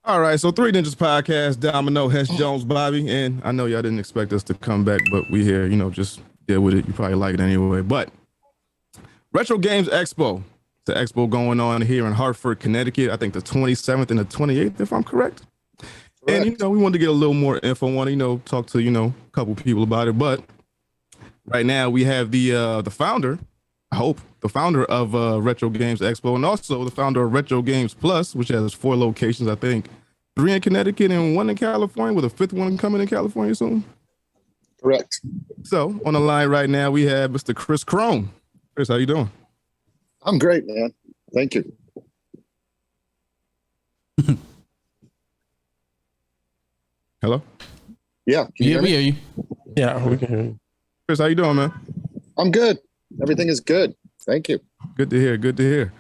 All right, so Three Ninjas Podcast, Domino, Hesh, Jones, Bobby, and I know y'all didn't expect us to come back, but we here, just deal with it. You probably like it anyway. But Retro Games Expo, the expo going on here in Hartford, Connecticut. I think the 27th and the 28th, if I'm correct. And we wanted to get a little more info on it, talk to a couple people about it. But right now we have the founder, I hope, the founder of Retro Games Expo, and also the founder of Retro Games Plus, which has 4 locations, I think, 3 in Connecticut and 1 in California, with a 5th one coming in California soon. Correct. So on the line right now we have Mr. Chris Crone. Chris, how you doing? I'm great, man. Thank you. Hello? Yeah. We hear you. Yeah, we can hear you. Chris, how you doing, man? I'm good. Everything is good. Thank you. Good to hear. Good to hear.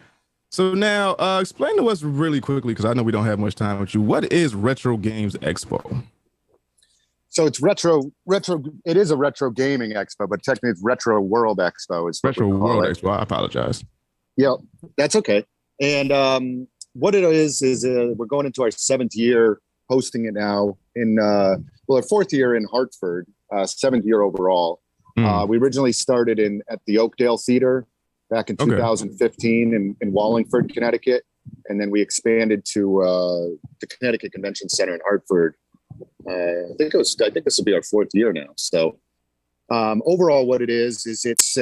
So now, explain to us really quickly, because I know we don't have much time with you. What is Retro Games Expo? So it's retro. It is a retro gaming expo, but technically it's Retro World Expo. It's Retro World Expo. I apologize. Yeah, that's okay. And what it is we're going into our 7th year hosting it now in our 4th year in Hartford, 7th year overall. We originally started at the Oakdale Theater back in 2015 in Wallingford, Connecticut, and then we expanded to the Connecticut Convention Center in Hartford. I think this will be our 4th year now. So overall, what it is it's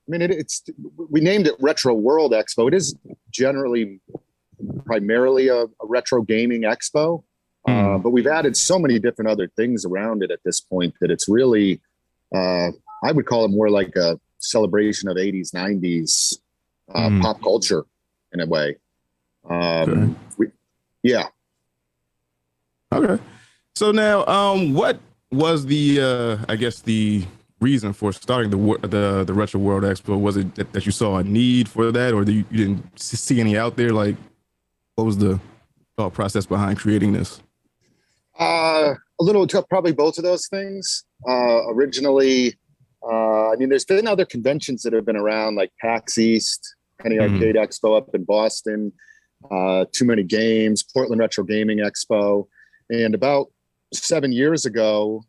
we named it Retro World Expo. It is primarily a retro gaming expo, but we've added so many different other things around it at this point that it's really, I would call it more like a celebration of 80s, 90s pop culture in a way. Okay. So now, what was the reason for starting the Retro World Expo? Was it that you saw a need for that, or you didn't see any out there? Like, what was the thought process behind creating this? A little, probably both of those things. Originally, there's been other conventions that have been around, like PAX East, Penny Arcade Expo up in Boston, Too Many Games, Portland Retro Gaming Expo. And about 7 years ago,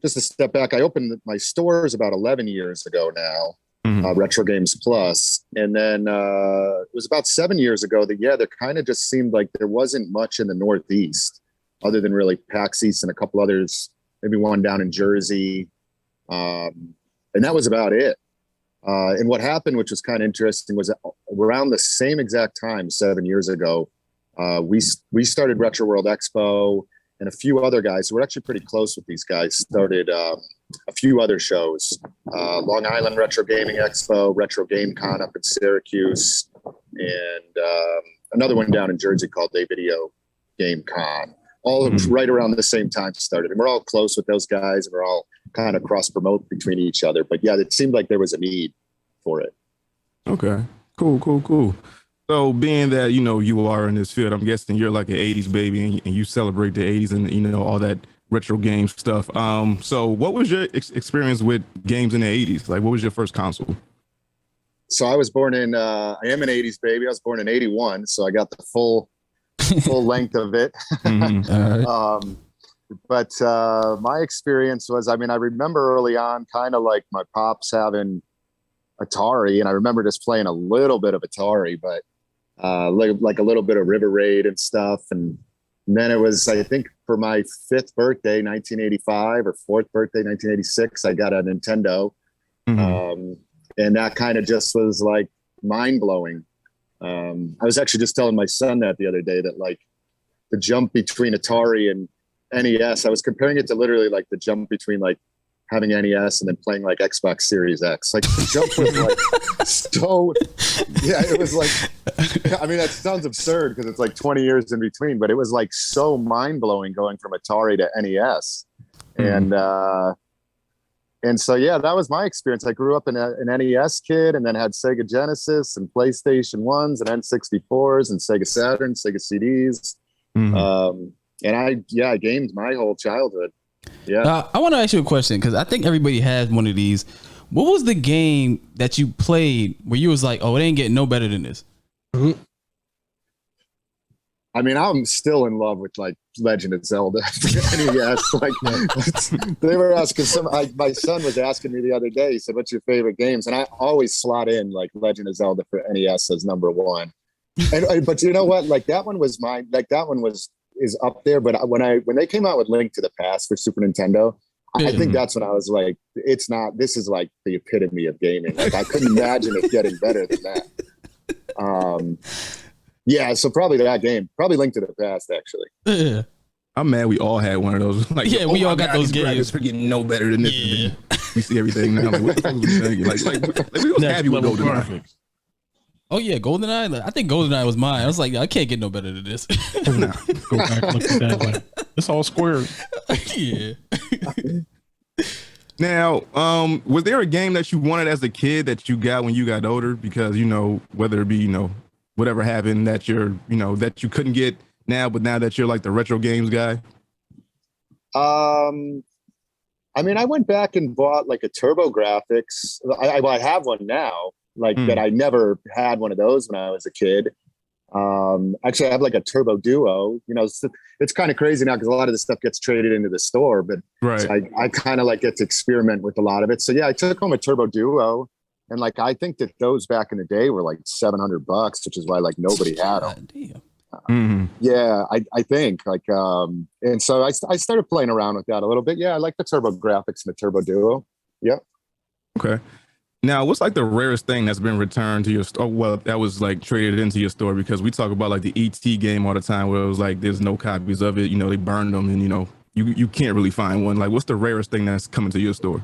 just to step back, I opened my stores about 11 years ago now, Retro Games Plus. And then it was about 7 years ago that, there kind of just seemed like there wasn't much in the Northeast other than really PAX East and a couple others, maybe one down in Jersey. And that was about it. And what happened, which was kind of interesting, was around the same exact time, 7 years ago, we started Retro World Expo, and a few other guys who were actually pretty close with these guys started a few other shows. Long Island Retro Gaming Expo, Retro Game Con up in Syracuse, and another one down in Jersey called Day Video Game Con. All right around the same time started. And we're all close with those guys, and we're all kind of cross-promote between each other. But it seemed like there was a need for it. Okay, cool. So being that, you are in this field, I'm guessing you're like an 80s baby and you celebrate the 80s and, all that retro game stuff. So what was your experience with games in the 80s? Like, what was your first console? So I was born I am an 80s baby. I was born in 81. So I got the full length of it. But my experience was, I remember early on kind of like my pops having Atari, and I remember just playing a little bit of Atari, but like a little bit of River Raid and stuff. And then it was, I think, for my 5th birthday, 1985, or 4th birthday, 1986, I got a Nintendo. And that kind of just was like mind blowing. I was actually just telling my son that the other day, that like the jump between Atari and NES, I was comparing it to literally like the jump between like having NES and then playing like Xbox Series X. Like the jump was like so, it was like, that sounds absurd because it's like 20 years in between, but it was like so mind blowing going from Atari to NES. And so, that was my experience. I grew up an NES kid, and then had Sega Genesis and PlayStation 1s and N64s and Sega Saturn, Sega CDs. And I gamed my whole childhood. Yeah. I want to ask you a question, because I think everybody has one of these. What was the game that you played where you was like, oh, it ain't getting no better than this? I mean, I'm still in love with like Legend of Zelda. NES. Like they were asking my son was asking me the other day. He said, "What's your favorite games?" And I always slot in like Legend of Zelda for NES as number one. And but you know what? Like that one was mine. Like that one is up there. But when they came out with Link to the Past for Super Nintendo, I think that's when I was like, it's not. This is like the epitome of gaming. Like I couldn't imagine it getting better than that. Yeah, so probably that game. Probably Link to the Past, actually. Yeah. I'm mad we all had one of those. Like, Yeah, we all got those games. We're getting no better than this. Yeah. We see everything now. Like, what the fuck was we thinking? Like we was happy with GoldenEye. Oh yeah, GoldenEye. I think GoldenEye was mine. I was like, I can't get no better than this. Nah, go back, look at that way. It's all squares. Yeah. Now, was there a game that you wanted as a kid that you got when you got older? Because whether it be whatever happened that that you couldn't get now, but now that you're like the retro games guy. I mean, I went back and bought like a TurboGrafx. I have one now, like that I never had one of those when I was a kid. Actually, I have like a Turbo Duo. It's kind of crazy now because a lot of this stuff gets traded into the store, but right. So I kind of like get to experiment with a lot of it. So yeah, I took home a Turbo Duo, and like I think that those back in the day were like $700, which is why like nobody had them. Yeah, I think like and so I started playing around with that a little bit. Yeah, I like the TurboGrafx and the Turbo Duo. Yep. Okay. Now, what's like the rarest thing that's been returned to your store? Well, that was like traded into your store, because we talk about like the ET game all the time, where it was like there's no copies of it. They burned them, and you can't really find one. Like, what's the rarest thing that's coming to your store?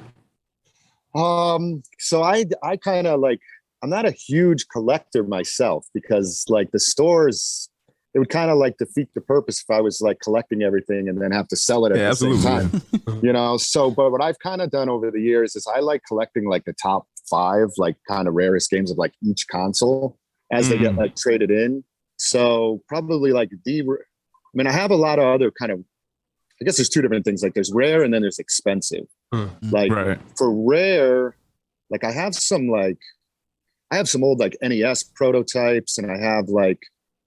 So I kind of like, I'm not a huge collector myself, because like the stores, it would kind of like defeat the purpose if I was like collecting everything and then have to sell it at the same time. So but what I've kind of done over the years is I like collecting like the top 5 like kind of rarest games of like each console as they get like traded in. So probably like I have a lot of other kind of, I guess there's 2 different things. Like there's rare and then there's expensive. Like for rare, like I have some old like NES prototypes, and I have like,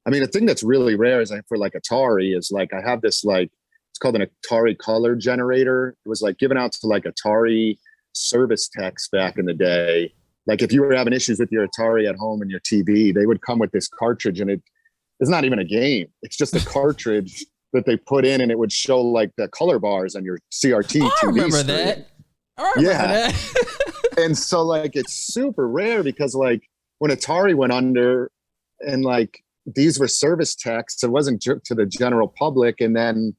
I mean, the thing that's really rare is for like Atari is like, I have this like, it's called an Atari color generator. It was like given out to like Atari service techs back in the day. Like if you were having issues with your Atari at home and your TV, they would come with this cartridge, and it's not even a game. It's just a cartridge that they put in, and it would show like the color bars on your CRT TV. I remember screen. that. I remember that. And so like, it's super rare because like when Atari went under and like these were service techs, it wasn't to the general public. And then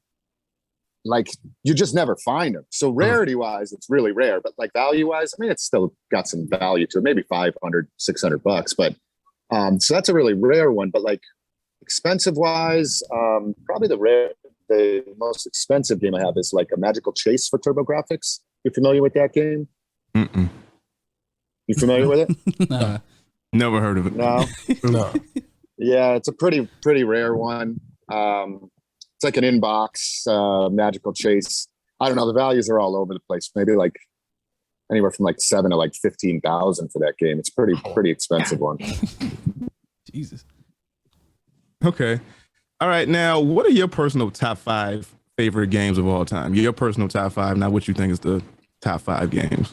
like, you just never find them. So rarity wise, it's really rare, but like value wise, I mean, it's still got some value to it, maybe $500, $600, but so that's a really rare one. But like expensive wise, probably the most expensive game I have is like a Magical Chase for TurboGrafx. You familiar with that game? Mm-mm. You familiar with it? Nah. Never heard of it. No. Yeah, it's a pretty rare one. It's like an inbox Magical Chase. I don't know. The values are all over the place. Maybe like anywhere from like 7 to like 15,000 for that game. It's pretty expensive one. Jesus. Okay. All right. Now, what are your personal top 5 favorite games of all time? Your personal top 5, not what you think is the top 5 games.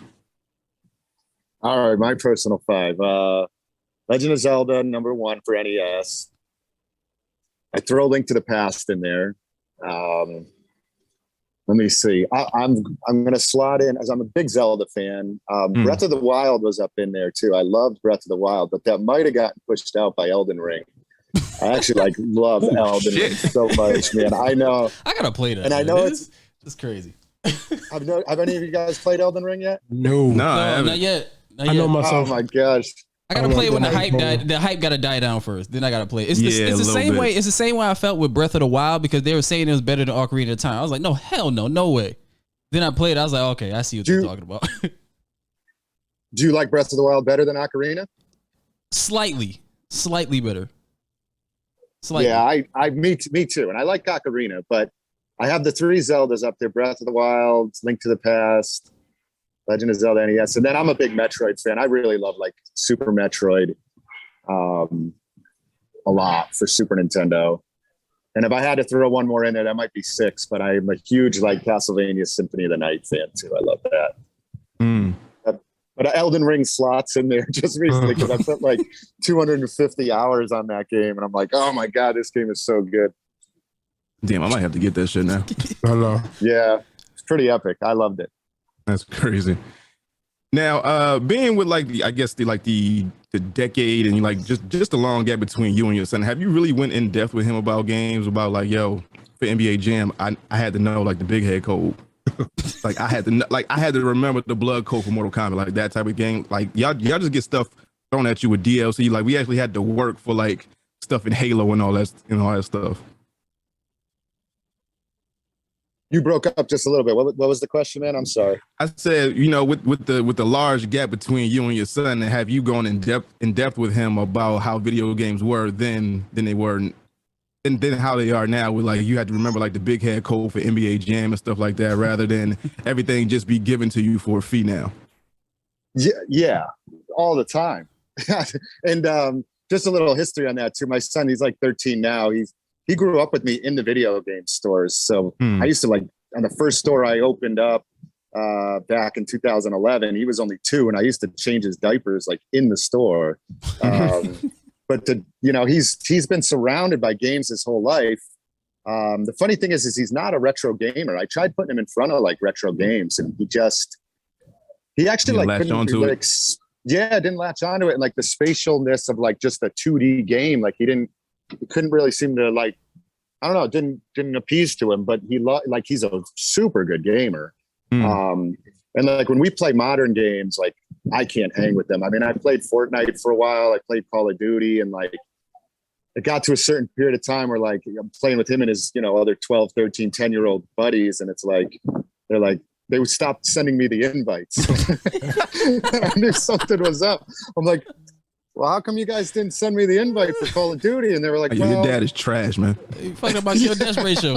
All right, my personal 5. Legend of Zelda, number 1 for NES. I throw Link to the Past in there. Let me see. I'm going to slot in, as I'm a big Zelda fan. Breath of the Wild was up in there too. I loved Breath of the Wild, but that might have gotten pushed out by Elden Ring. I actually love Elden Ring so much, man. I know. I gotta play that. And I know it's crazy. Have any of you guys played Elden Ring yet? No, not yet. I know myself. Oh my gosh. I gotta play it when the hype died. The hype gotta die down first. Then I gotta play it. It's the same way. It's the same way I felt with Breath of the Wild, because they were saying it was better than Ocarina of Time. I was like, no, hell no, no way. Then I played it. I was like, okay, I see what you're talking about. Do you like Breath of the Wild better than Ocarina? Slightly better. Slightly. Yeah, me too. And I like Ocarina, but I have the 3 Zeldas up there: Breath of the Wild, Link to the Past, Legend of Zelda NES. And then I'm a big Metroid fan. I really love like Super Metroid a lot for Super Nintendo. And if I had to throw one more in there, that might be 6. But I'm a huge like Castlevania Symphony of the Night fan too. I love that. But Elden Ring slots in there just recently because I put like 250 hours on that game, and I'm like, oh my god, this game is so good. Damn, I might have to get that shit now. Hello. Yeah, it's pretty epic. I loved it. That's crazy. Now, being with like the decade and like just a long gap between you and your son, have you really went in depth with him about games? About like, yo, for NBA Jam, I had to know like the big head code. Like I had to remember the blood code for Mortal Kombat, like that type of game. Like y'all just get stuff thrown at you with DLC. Like we actually had to work for like stuff in Halo and all that stuff. You broke up just a little bit. What was the question, man? I'm sorry. I said, with the large gap between you and your son, have you gone in depth with him about how video games were then they were, and then how they are now? With like you had to remember like the big head code for NBA Jam and stuff like that, rather than everything just be given to you for a fee now. Yeah, all the time. And just a little history on that too. My son, he's like 13 now. He grew up with me in the video game stores. So I used to like on the first store I opened up back in 2011, he was only 2 and I used to change his diapers like in the store. But he's been surrounded by games his whole life. The funny thing is he's not a retro gamer. I tried putting him in front of like retro games and he actually like didn't latch onto it. And like the spatialness of like just a 2D game, like he couldn't really seem to like, I don't know, it didn't appease to him, but he's a super good gamer. And like when we play modern games, like I can't hang with them. I mean, I played Fortnite for a while. I played Call of Duty, and like it got to a certain period of time where like I'm playing with him and his, other 12, 13, 10-year-old buddies. And it's like, they would stop sending me the invites. I knew something was up. I'm like, well, how come you guys didn't send me the invite for Call of Duty? And they were like, well, your dad is trash, man. You fucking about your death ratio.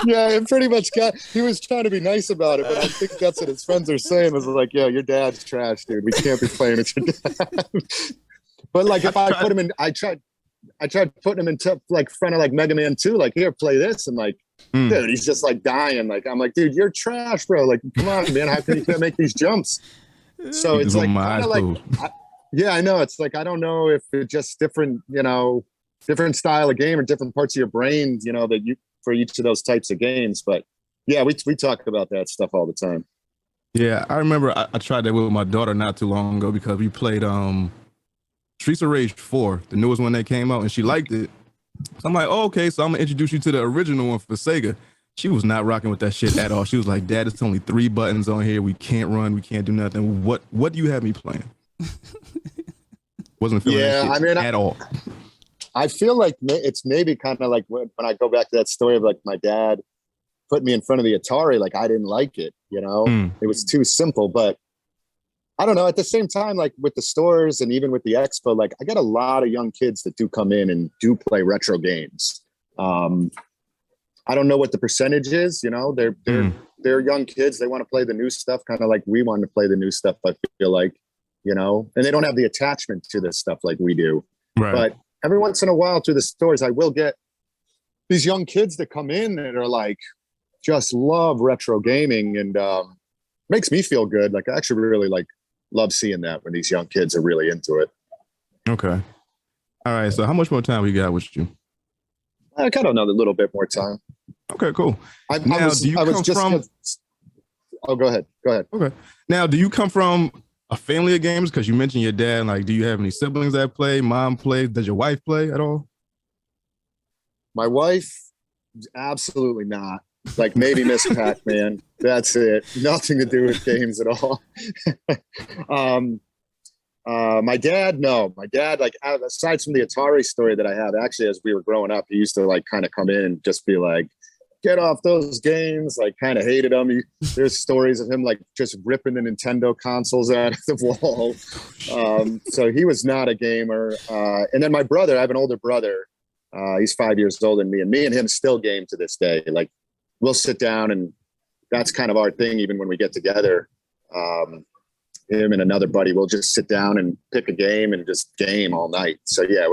Yeah, it pretty much he was trying to be nice about it, but I think that's what his friends are saying is like, yeah, your dad's trash, dude. We can't be playing with your dad. But like if I put him in, I tried putting him in like front of like Mega Man 2, like here, play this. And like, dude, he's just like dying. Like, I'm like, dude, you're trash, bro. Like, come on, man. How come you can't make these jumps? So it's like, yeah, I know. It's like, I don't know if it's just different, different style of game or different parts of your brain, that you, for each of those types of games. But yeah, we talk about that stuff all the time. Yeah. I remember I tried that with my daughter not too long ago because we played, Streets of Rage 4, the newest one that came out, and she liked it. So I'm like, oh, okay, so I'm gonna introduce you to the original one for Sega. She was not rocking with that shit at all. She was like, Dad, it's only 3 buttons on here. We can't run. We can't do nothing. What do you have me playing? Wasn't feeling that shit at all. I feel like it's maybe kind of like when I go back to that story of like my dad put me in front of the Atari, like I didn't like it, It was too simple. But I don't know, at the same time, like with the stores and even with the Expo, like I got a lot of young kids that do come in and do play retro games. I don't know what the percentage is, they're young kids. They want to play the new stuff, kind of like we want to play the new stuff, I feel like, and they don't have the attachment to this stuff like we do. Right. But every once in a while through the stores, I will get these young kids that come in that are like, just love retro gaming, and makes me feel good. Like I actually really love seeing that when these young kids are really into it. Okay. All right. So how much more time we got with you? I kind of know a little bit more time. Okay, cool. Oh, go ahead. Okay. Now, do you come from a family of gamers? Because you mentioned your dad. Like, do you have any siblings that play? Mom plays? Does your wife play at all? My wife, absolutely not. Like maybe Miss Pac-Man. That's it. Nothing to do with games at all. My dad, no. My dad, like aside from the Atari story that I have, actually, as we were growing up, he used to like kind of come in and just be like, get off those games, like kind of hated them. There's stories of him like just ripping the Nintendo consoles out of the wall. So he was not a gamer. And then my brother, I have an older brother. He's 5 years older than me, and him still game to this day. Like we'll sit down, and that's kind of our thing. Even when we get together, him and another buddy will just sit down and pick a game and just game all night. So yeah,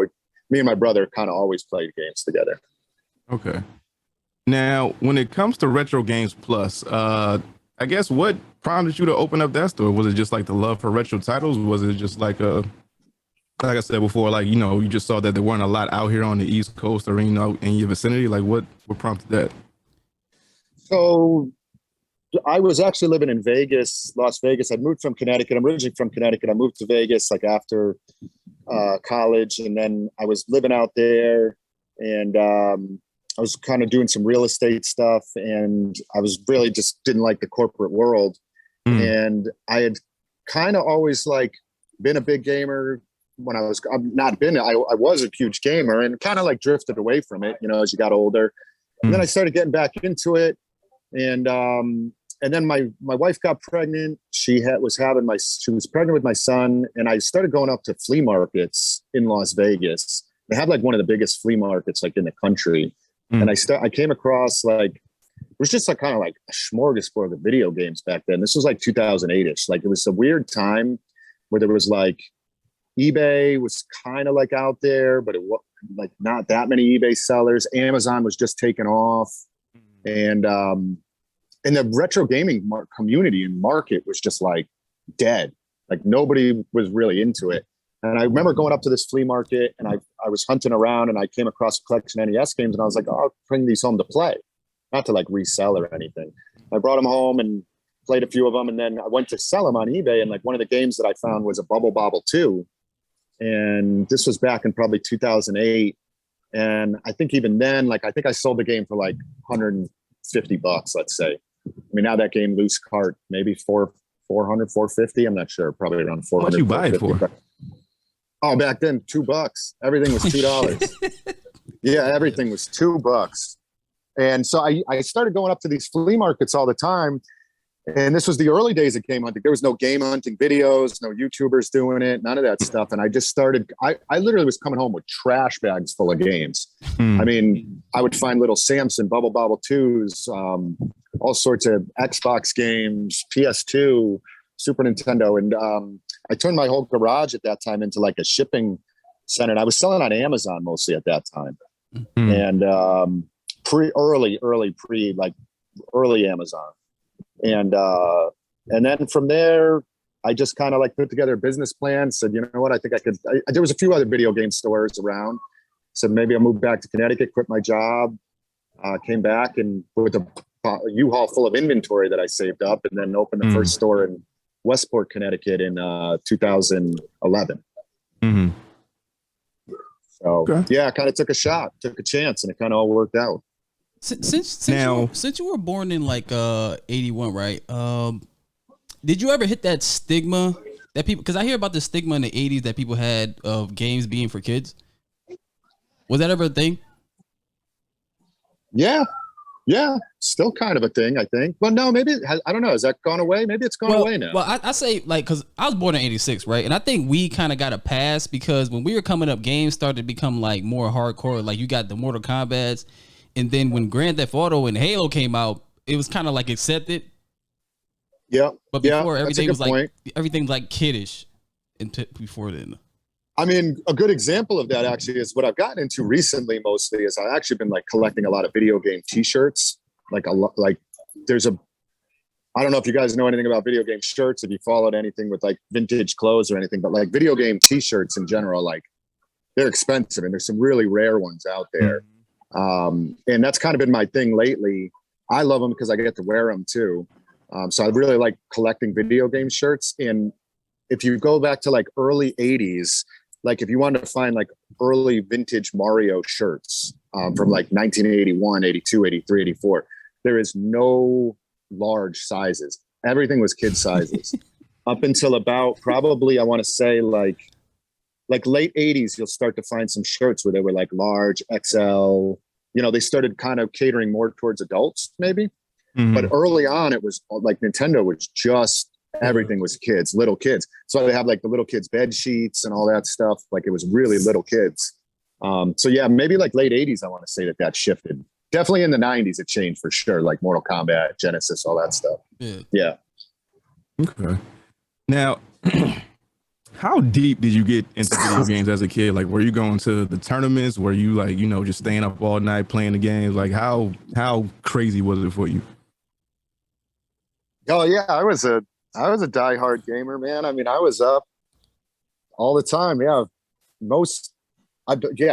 me and my brother kind of always played games together. Okay. Now, when it comes to Retro Games Plus, I guess what prompted you to open up that store? Was it just like the love for retro titles? Was it just like I said before, like, you just saw that there weren't a lot out here on the East Coast or, in your vicinity? Like, what prompted that? So I was actually living in Vegas, Las Vegas. I moved from Connecticut. I'm originally from Connecticut. I moved to Vegas like after college, and then I was living out there, and I was kind of doing some real estate stuff, and I was really just didn't like the corporate world. And I had kind of always like been a big gamer when I was a huge gamer, and kind of like drifted away from it, as you got older. And then I started getting back into it. And then my wife got pregnant. She was pregnant with my son, and I started going up to flea markets in Las Vegas. They have like one of the biggest flea markets like in the country. And I came across like, it was just like kind of like a smorgasbord of video games back then. This was like 2008-ish. Like it was a weird time where there was like eBay was kind of like out there, but it was like not that many eBay sellers. Amazon was just taking off. And the retro gaming community and market was just like dead. Like nobody was really into it. And I remember going up to this flea market, and I was hunting around, and I came across a collection of NES games, and I was like, oh, I'll bring these home to play, not to like resell or anything. I brought them home and played a few of them, and then I went to sell them on eBay. And like one of the games that I found was a Bubble Bobble 2. And this was back in probably 2008. And I think even then, like, I think I sold the game for like $150, let's say. I mean, now that game, loose cart, maybe 400, 450. I'm not sure. Probably around 400. What'd you buy it for? Oh, back then, $2. Everything was $2. Yeah, everything was $2. And so I started going up to these flea markets all the time. And this was the early days of game hunting. There was no game hunting videos, no YouTubers doing it, none of that stuff. And I just started, I literally was coming home with trash bags full of games. I mean, I would find little Samson, Bubble Bobble 2s, all sorts of Xbox games, PS2, Super Nintendo. And I turned my whole garage at that time into like a shipping center. And I was selling on Amazon mostly at that time. And early Amazon. And then from there, I just kind of like put together a business plan, said, you know what, I think I could, there was a few other video game stores around. So maybe I'll move back to Connecticut, quit my job, came back and with a U-Haul full of inventory that I saved up, and then opened the first store in Westport, Connecticut in 2011. So yeah, I kind of took a chance, and it kind of all worked out. Since you were born in like 81, right? Did you ever hit that stigma that people? Because I hear about the stigma in the 80s that people had of games being for kids. Was that ever a thing? Yeah, still kind of a thing, I think. Well, no, maybe I don't know. Has that gone away? Maybe it's gone away now. Well, I say like, because I was born in 86, right? And I think we kind of got a pass because when we were coming up, games started to become like more hardcore. Like you got the Mortal Kombats. And then when Grand Theft Auto and Halo came out, it was kind of like accepted. Yeah. But before everything was like everything's like kiddish before then. I mean, a good example of that actually is what I've gotten into recently mostly is I've actually been like collecting a lot of video game t-shirts. I don't know if you guys know anything about video game shirts, if you followed anything with like vintage clothes or anything, but like video game t-shirts in general, like they're expensive and there's some really rare ones out there. And that's kind of been my thing lately. I love them because I get to wear them too. So I really like collecting video game shirts. And if you go back to like early 80s, like if you wanted to find like early vintage Mario shirts from like 1981, 82, 83, 84, there is no large sizes. Everything was kid sizes up until about probably, I want to say like late 80s, you'll start to find some shirts where they were like large XL, they started kind of catering more towards adults maybe. But early on it was like Nintendo was just, everything was kids, little kids. So they have like the little kids bed sheets and all that stuff. Like it was really little kids. So yeah, maybe like late 80s, I want to say that shifted. Definitely in the 90s, it changed for sure. Like Mortal Kombat, Genesis, all that stuff. Yeah. Okay. Now, How deep did you get into video games as a kid? Like, were you going to the tournaments? Were you like, just staying up all night playing the games? Like, how crazy was it for you? Oh yeah, I was a diehard gamer, man. I mean, I was up all the time. Yeah,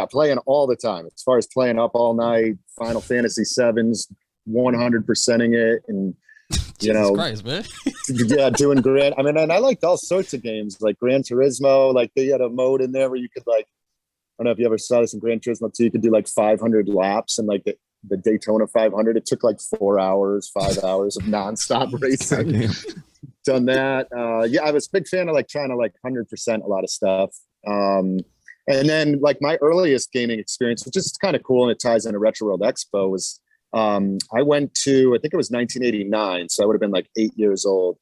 playing all the time. As far as playing up all night, Final Fantasy VII's 100%ing it, and Jesus Christ, man. doing Gran. I mean, and I liked all sorts of games like Gran Turismo. Like they had a mode in there where you could like, I don't know if you ever saw this in Gran Turismo 2. You could do like 500 laps and like the Daytona 500. It took like 4 hours, 5 hours of nonstop racing. Done that. I was a big fan of like trying to like 100% a lot of stuff. And then like my earliest gaming experience, which is kind of cool and it ties into Retro World Expo, was I went to, I think it was 1989. So I would have been like 8 years old.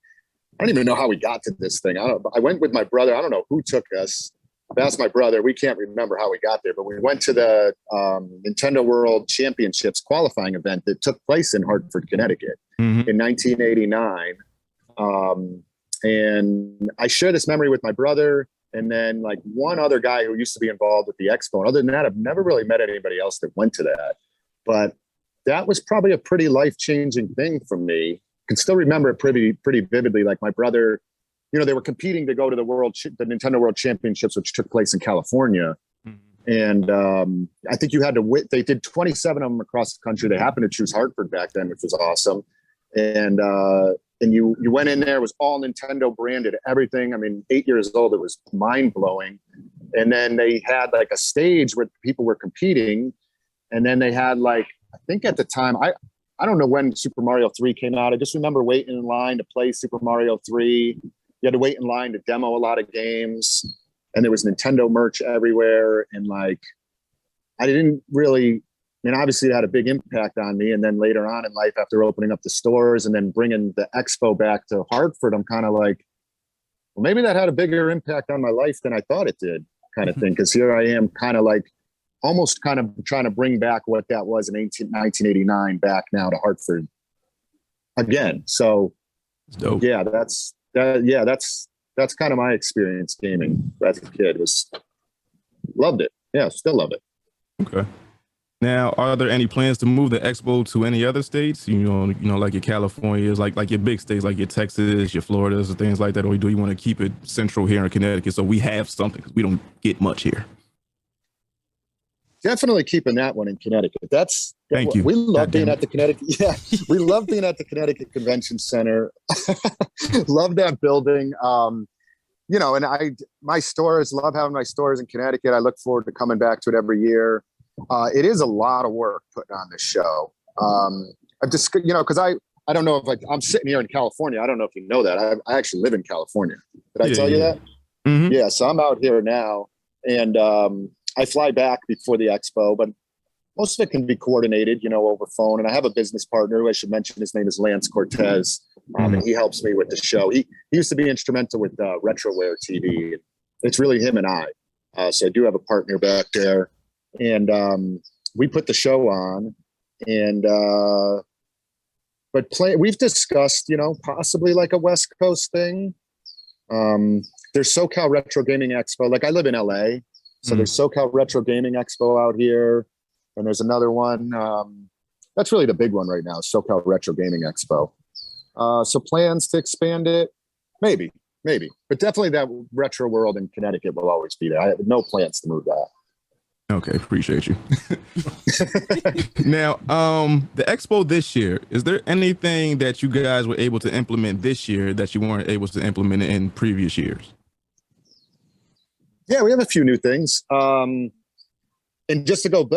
I don't even know how we got to this thing. I went with my brother. I don't know who took us. I've asked my brother. We can't remember how we got there, but we went to the Nintendo World Championships qualifying event that took place in Hartford, Connecticut in 1989. And I share this memory with my brother and then like one other guy who used to be involved with the Expo. And other than that, I've never really met anybody else that went to that. But that was probably a pretty life-changing thing for me. I can still remember it pretty vividly. Like my brother, they were competing to go to the Nintendo World Championships, which took place in California. And I think you had to they did 27 of them across the country. They happened to choose Hartford back then, which was awesome. And you went in there, it was all Nintendo branded, everything. I mean, 8 years old, it was mind blowing. And then they had like a stage where people were competing. And then they had like, I think at the time, I don't know when Super Mario 3 came out. I just remember waiting in line to play Super Mario 3. You had to wait in line to demo a lot of games. And there was Nintendo merch everywhere. And like, I didn't really, obviously it had a big impact on me. And then later on in life, after opening up the stores and then bringing the Expo back to Hartford, I'm kind of like, well, maybe that had a bigger impact on my life than I thought it did, kind of thing. Because here I am kind of like, almost kind of trying to bring back what that was in 1989 back now to Hartford again. So yeah, that's kind of my experience gaming as a kid. Loved it. Yeah, still love it. Okay. Now, are there any plans to move the Expo to any other states? Like your Californias, like your big states, like your Texas, your Floridas, and things like that, or do you want to keep it central here in Connecticut so we have something? Because we don't get much here. Definitely keeping that one in Connecticut. Thank you. We love being at the Connecticut. Yeah, we love being at the Connecticut Convention Center. Love that building. And my stores, love having my stores in Connecticut. I look forward to coming back to it every year. It is a lot of work putting on this show. I've just, because I don't know if I'm sitting here in California. I don't know if you know that. I actually live in California. Did I tell you that? Mm-hmm. Yeah. So I'm out here now, and I fly back before the Expo, but most of it can be coordinated, over phone. And I have a business partner who I should mention. His name is Lance Cortez. And he helps me with the show. He used to be instrumental with Retroware TV. It's really him and I. So I do have a partner back there. And we put the show on. And we've discussed, possibly like a West Coast thing. There's SoCal Retro Gaming Expo. Like I live in LA. So there's SoCal Retro Gaming Expo out here. And there's another one. That's really the big one right now, SoCal Retro Gaming Expo. So plans to expand it? Maybe. But definitely that Retro World in Connecticut will always be there. I have no plans to move that. Okay, appreciate you. Now, the Expo this year, is there anything that you guys were able to implement this year that you weren't able to implement in previous years? Yeah, we have a few new things. And just to go,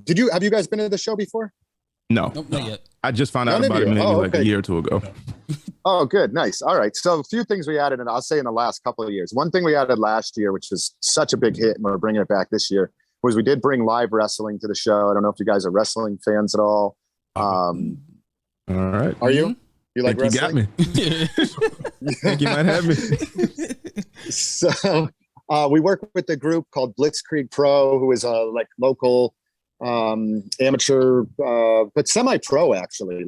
have you guys been to the show before? No, nope, not yet. I just found out about it maybe like a year or two ago. Oh, good. Nice. All right. So a few things we added, and I'll say in the last couple of years. One thing we added last year, which was such a big hit, and we're bringing it back this year, was we did bring live wrestling to the show. I don't know if you guys are wrestling fans at all. All right. Are you? You like wrestling? You got me. I think you might have me. So we work with a group called Blitzkrieg Pro, who is a local amateur, but semi-pro actually,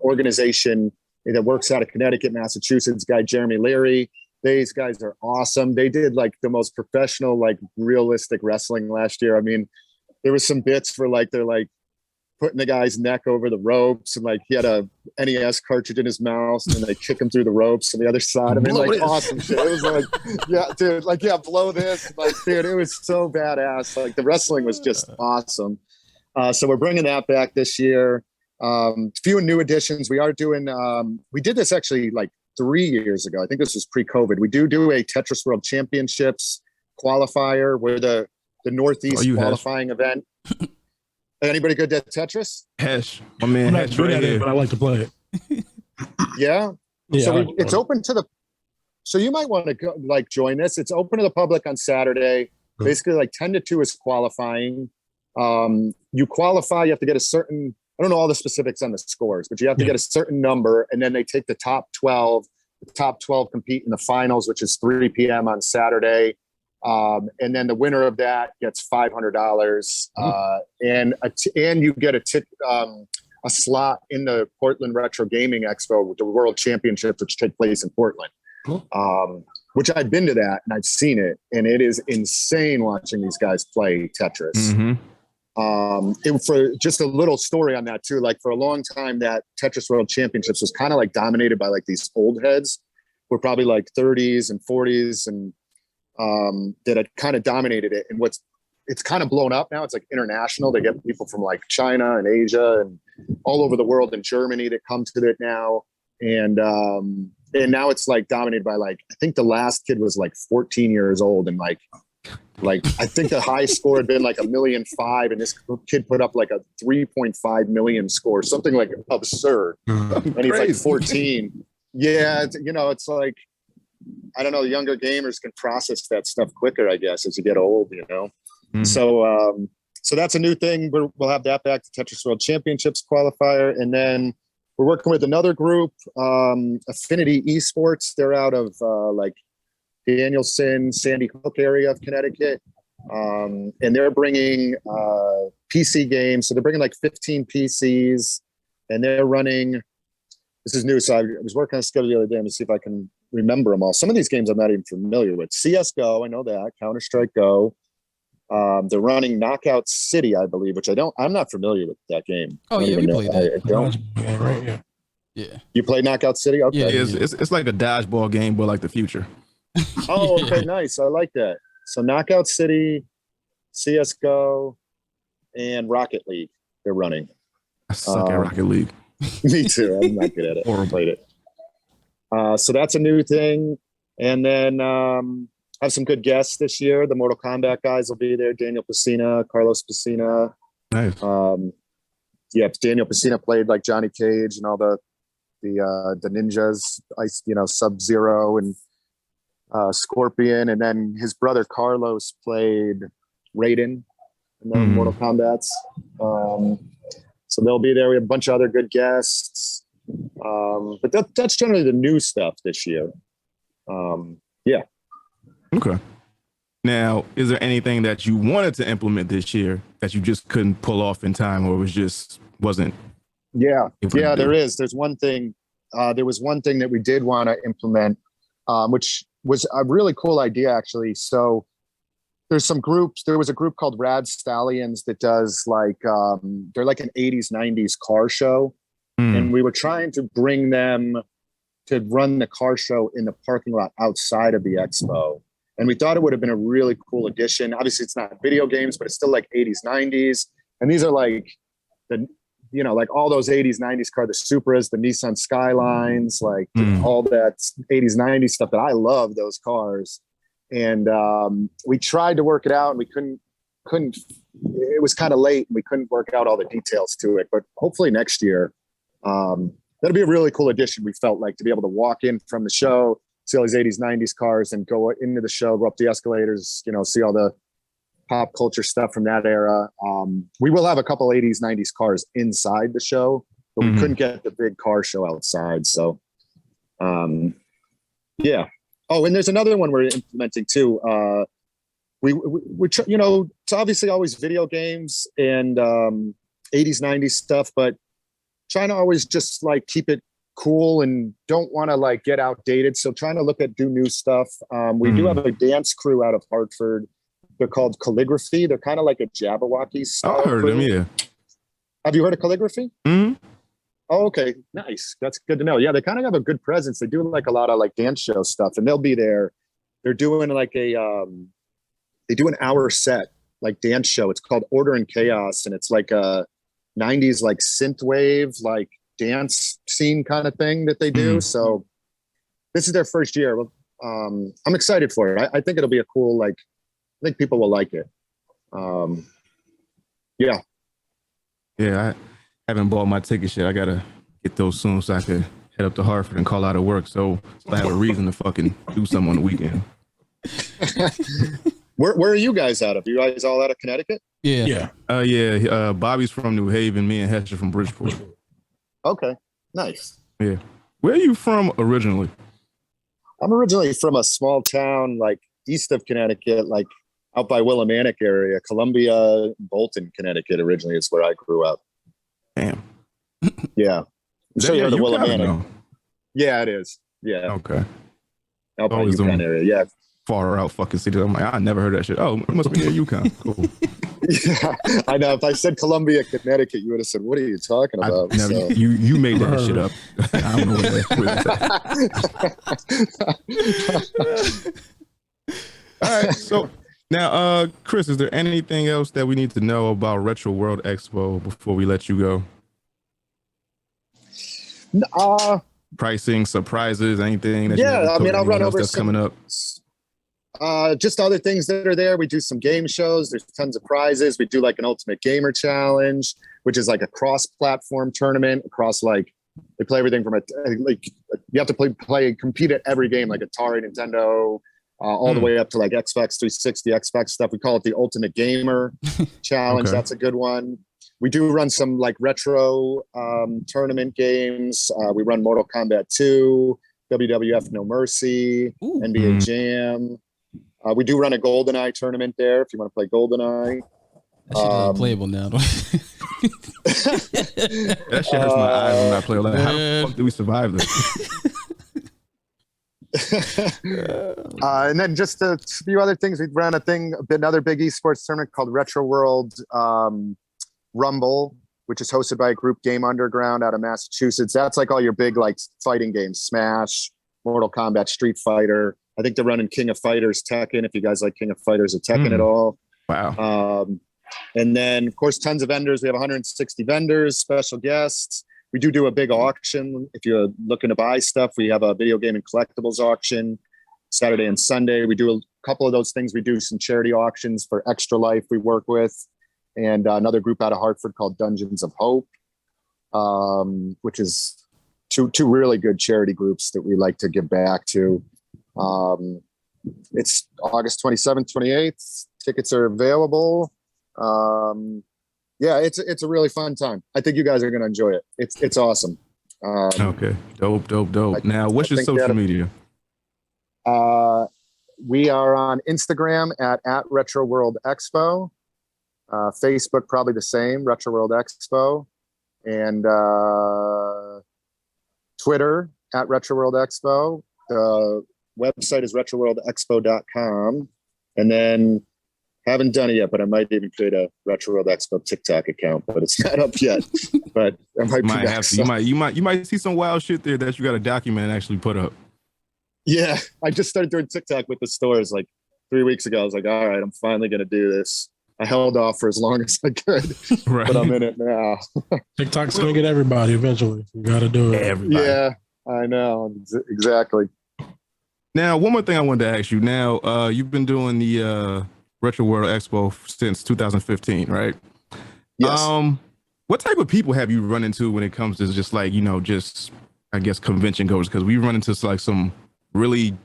organization that works out of Connecticut, Massachusetts. Guy Jeremy Leary, These guys are awesome. They did like the most professional, like realistic wrestling last year. I mean, there was some bits for like, they're like putting the guy's neck over the ropes, and like he had a NES cartridge in his mouth, and they kick him through the ropes on the other side. I mean, like awesome shit. It was like, yeah, dude, like, yeah, blow this. Like, dude, it was so badass. Like the wrestling was just awesome. So we're bringing that back this year. Few new additions. We are doing, we did this actually like 3 years ago. I think this was pre-COVID. We do a Tetris World Championships qualifier. We're the Northeast qualifying event. Anybody good at Tetris? Hesh, my man. I'm not Hesh good at it, but I like to play it. Yeah. So it's open to the. So you might want to go, like, join this. It's open to the public on Saturday. Basically, like 10 to 2 is qualifying. You qualify. You have to get a certain. I don't know all the specifics on the scores, but you have to get a certain number, and then they take the top 12. The top 12 compete in the finals, which is 3 p.m. on Saturday. And then the winner of that gets $500, and you get a slot in the Portland Retro Gaming Expo, the World Championships, which take place in Portland. Which I've been to that and I've seen it, and it is insane watching these guys play Tetris. For just a little story on that too, like for a long time, that Tetris World Championships was kind of like dominated by like these old heads, who were probably like 30s and 40s, and that had kind of dominated it. And it's kind of blown up now. It's like international. They get people from like China and Asia and all over the world, and Germany that come to it now. And now it's like dominated by like, I think the last kid was like 14 years old, and like I think the high score had been like 1.5 million, and this kid put up like a 3.5 million score, something like absurd. And he's like 14. Yeah, it's like, I don't know, younger gamers can process that stuff quicker, I guess, as you get old, So that's a new thing. We'll have that back to Tetris World Championships qualifier. And then we're working with another group, Affinity Esports. They're out of like Danielson, Sandy Hook area of Connecticut. And they're bringing PC games. So they're bringing like 15 PCs, and they're running, this is new. So I was working on a schedule the other day to see if I can remember them all. Some of these games I'm not even familiar with. CSGO, I know that. Counter-Strike Go. They're running Knockout City, I believe, which I'm not familiar with that game. Oh yeah, we played that. I don't. Right, yeah. You played Knockout City? Okay. Yeah, it's like a dodgeball game, but like the future. Oh, okay, nice. I like that. So Knockout City, CSGO, and Rocket League, they're running. I suck at Rocket League. Me too. I'm not good at it. Or played it. So that's a new thing. And then have some good guests this year. The Mortal Kombat guys will be there. Daniel Pacina, Carlos Pacina. Nice. Daniel Pacina played like Johnny Cage and all the ninjas, Sub-Zero and Scorpion. And then his brother Carlos played Raiden in the Mortal Kombats. So they'll be there. We have a bunch of other good guests. But that's generally the new stuff this year. Yeah. Okay. Now, is there anything that you wanted to implement this year that you just couldn't pull off in time, or wasn't? Yeah, there is. There's one thing. There was one thing that we did want to implement, which was a really cool idea, actually. So there's some groups. There was a group called Rad Stallions that does like, they're like an 80s, 90s car show. And we were trying to bring them to run the car show in the parking lot outside of the expo. And we thought it would have been a really cool addition. Obviously, it's not video games, but it's still like 80s, 90s. And these are like like all those 80s, 90s cars, the Supras, the Nissan Skylines, like all that 80s, 90s stuff that I love those cars. And we tried to work it out, and we couldn't. It was kind of late, and we couldn't work out all the details to it. But hopefully next year, that'll be a really cool addition. We felt like to be able to walk in from the show, see all these 80s, 90s cars, and go into the show, go up the escalators, see all the pop culture stuff from that era. We will have a couple 80s, 90s cars inside the show, but we couldn't get the big car show outside. So, yeah. Oh, and there's another one we're implementing too. It's obviously always video games and 80s, 90s stuff, but trying to always just like keep it cool and don't want to like get outdated. So trying to do new stuff. We do have a dance crew out of Hartford. They're called Calligraphy. They're kind of like a Jabberwocky style. I heard crew. of them, yeah. Have you heard of Calligraphy? Mm-hmm. Oh, okay. Nice. That's good to know. Yeah, they kind of have a good presence. They do like a lot of like dance show stuff, and they'll be there. They're doing like they do an hour set, like dance show. It's called Order and Chaos, and it's like a 90s like synthwave, like dance scene kind of thing that they do. So this is their first year. I'm excited for it. I think it'll be a cool, like, I think people will like it. Yeah. Yeah, I haven't bought my tickets yet. I gotta get those soon so I could head up to Hartford and call out of work. So I have a reason to fucking do something on the weekend. Where are you guys out of? You guys all out of Connecticut? Yeah. Bobby's from New Haven. Me and Hesh are from Bridgeport. Okay, nice. Yeah. Where are you from originally? I'm originally from a small town like east of Connecticut, like out by Willimantic area, Columbia, Bolton, Connecticut. Originally is where I grew up. Damn. Yeah. I'm sure you heard of Willimantic. No? Yeah, it is. Yeah. Okay. Out by UConn area. Yeah. Far out fucking city. I'm like, I never heard that shit. Oh, it must be near UConn. Cool. Yeah, I know. If I said Columbia, Connecticut, you would have said, "What are you talking about?" You made that shit up. I don't know what All right. So now, Chris, is there anything else that we need to know about Retro World Expo before we let you go? Pricing, surprises, anything that I'll run over that's coming up. Just other things that are there. We do some game shows. There's tons of prizes. We do like an Ultimate Gamer Challenge, which is like a cross-platform tournament across like they play everything from like you have to compete at every game like Atari, Nintendo, all the way up to like Xbox 360, Xbox stuff. We call it the Ultimate Gamer Challenge. Okay. That's a good one. We do run some like retro tournament games. We run Mortal Kombat 2, WWF No Mercy, NBA Jam. We do run a GoldenEye tournament there if you want to play GoldenEye. That shit is unplayable now. That shit hurts my eyes when I play. Like, how the fuck do we survive this? And then just a few other things. We ran another big esports tournament called Retro World Rumble, which is hosted by a group, Game Underground, out of Massachusetts. That's like all your big like fighting games, Smash, Mortal Kombat, Street Fighter. I think they're running King of Fighters, Tekken, if you guys like King of Fighters or Tekken at all. Wow. And then, of course, tons of vendors. We have 160 vendors, special guests. We do a big auction. If you're looking to buy stuff, we have a video game and collectibles auction Saturday and Sunday. We do a couple of those things. We do some charity auctions for Extra Life we work with, and another group out of Hartford called Dungeons of Hope, which is two really good charity groups that we like to give back to. It's August 27th, 28th. Tickets are available. It's a really fun time. I think you guys are going to enjoy it. It's awesome. Okay. Dope. Now, what's your social media? We are on Instagram at Retro World Expo. Facebook, probably the same, Retro World Expo. And Twitter at Retro World Expo. The website is retroworldexpo.com. And then haven't done it yet, but I might even create a Retro World Expo TikTok account, but it's not up yet. But I might have to. You might see some wild shit there that you got to document and actually put up. Yeah, I just started doing TikTok with the stores like 3 weeks ago. I was like, all right, I'm finally going to do this. I held off for as long as I could, right. But I'm in it now. TikTok's going to get everybody eventually. You got to do it. Everybody. Yeah, I know. Exactly. Now, one more thing I wanted to ask you. Now, you've been doing the Retro World Expo since 2015, right? Yes. What type of people have you run into when it comes to just like, I guess convention goers? Because we run into like some really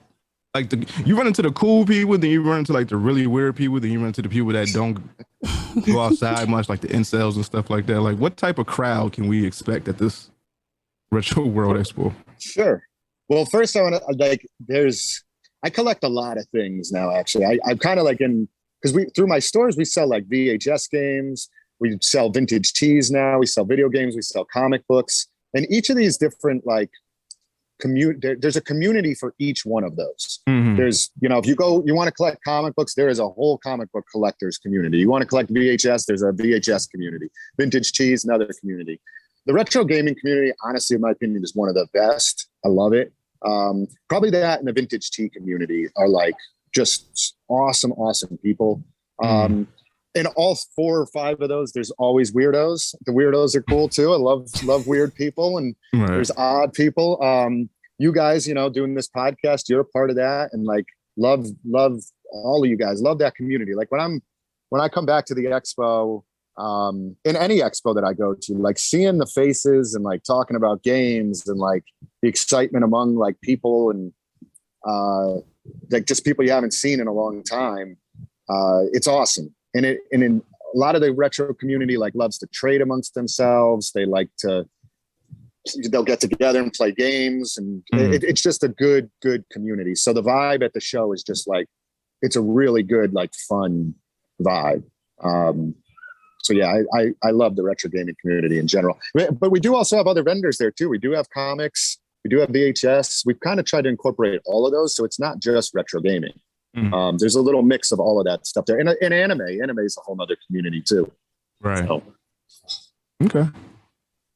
like you run into the cool people, then you run into like the really weird people, then you run into the people that don't go outside much, like the incels and stuff like that. Like, what type of crowd can we expect at this Retro World Expo? Sure. Well, first I want to I collect a lot of things now. Actually, I'm kind of like because through my stores we sell like VHS games, we sell vintage tees now, we sell video games, we sell comic books, And each of these different like there's a community for each one of those. There's, if you want to collect comic books, there is a whole comic book collectors community. You want to collect VHS, there's a VHS community. Vintage cheese, another community. The retro gaming community, honestly, in my opinion, is one of the best. I love it. Probably that and the vintage tea community are like just awesome people. In all 4 or 5 of those, there's always weirdos. The weirdos are cool too. I love weird people, and there's odd people. You guys, doing this podcast, you're a part of that, and like love all of you guys. Love that community. Like when I come back to the expo, in any expo that I go to, like seeing the faces and like talking about games and like the excitement among like people and like just people you haven't seen in a long time. It's awesome. And in a lot of the retro community like loves to trade amongst themselves. They'll get together and play games, and it's just a good community. So the vibe at the show is just like, it's a really good, like fun vibe. So yeah, I love the retro gaming community in general, but we do also have other vendors there too. We do have comics, we do have VHS. We've kind of tried to incorporate all of those. So it's not just retro gaming. There's a little mix of all of that stuff there. And anime is a whole other community too. Right. So. Okay.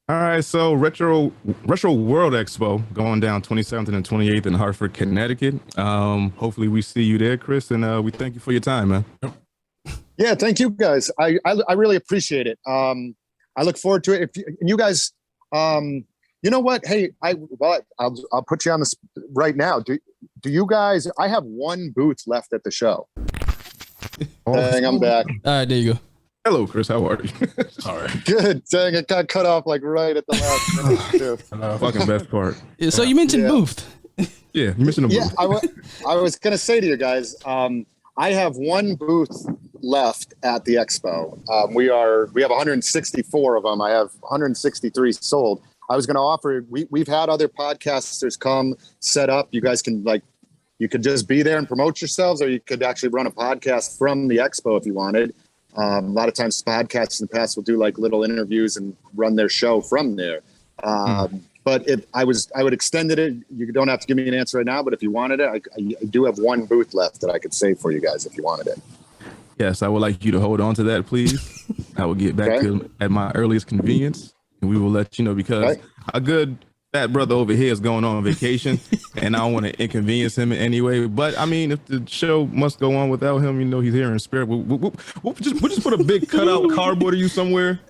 All right. So Retro World Expo going down 27th and 28th in Hartford, Connecticut. Hopefully we see you there, Chris. And we thank you for your time, man. Yeah. Thank you guys. I really appreciate it. I look forward to it. And you guys, you know what? Hey, I'll put you on this right now. Do you guys? I have one booth left at the show. Dang, I'm back. All right, there you go. Hello, Chris. How are you? All right. Good. Dang, it got cut off like right at the last minute too. Fucking best part. So you mentioned booth. Yeah, you mentioned a booth. Yeah, I was gonna say to you guys, I have one booth left at the expo. We have 164 of them. I have 163 sold. I was going to offer, we've had other podcasters come set up. You guys can you could just be there and promote yourselves, or you could actually run a podcast from the expo if you wanted. A lot of times podcasts in the past will do like little interviews and run their show from there. But if I would extend it. You don't have to give me an answer right now, but if you wanted it, I do have one booth left that I could save for you guys if you wanted it. Yes, I would like you to hold on to that, please. I will get back to it at my earliest convenience. And we will let you know, because a good fat brother over here is going on vacation and I don't want to inconvenience him in any way. But I mean, if the show must go on without him, he's here in spirit. We'll just put a big cutout cardboard of you somewhere.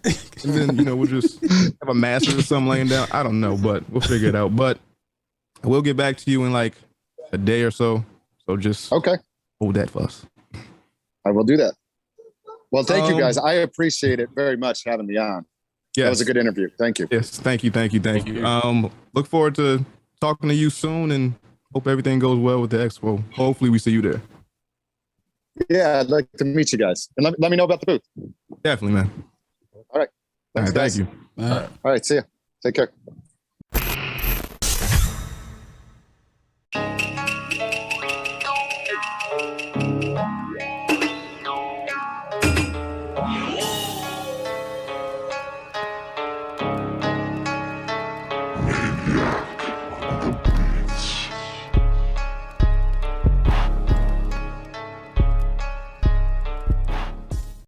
And then, we'll just have a mask or something laying down. I don't know, but we'll figure it out. But we'll get back to you in like a day or so. So just hold that for us. I will do that. Well, thank you guys. I appreciate it very much having me on. Yes. That was a good interview. Thank you. Yes, thank you. Look forward to talking to you soon, and hope everything goes well with the expo. Hopefully we see you there. Yeah, I'd like to meet you guys. And let me know about the booth. Definitely, man. All right. Thanks, thank you. All right, see ya. Take care.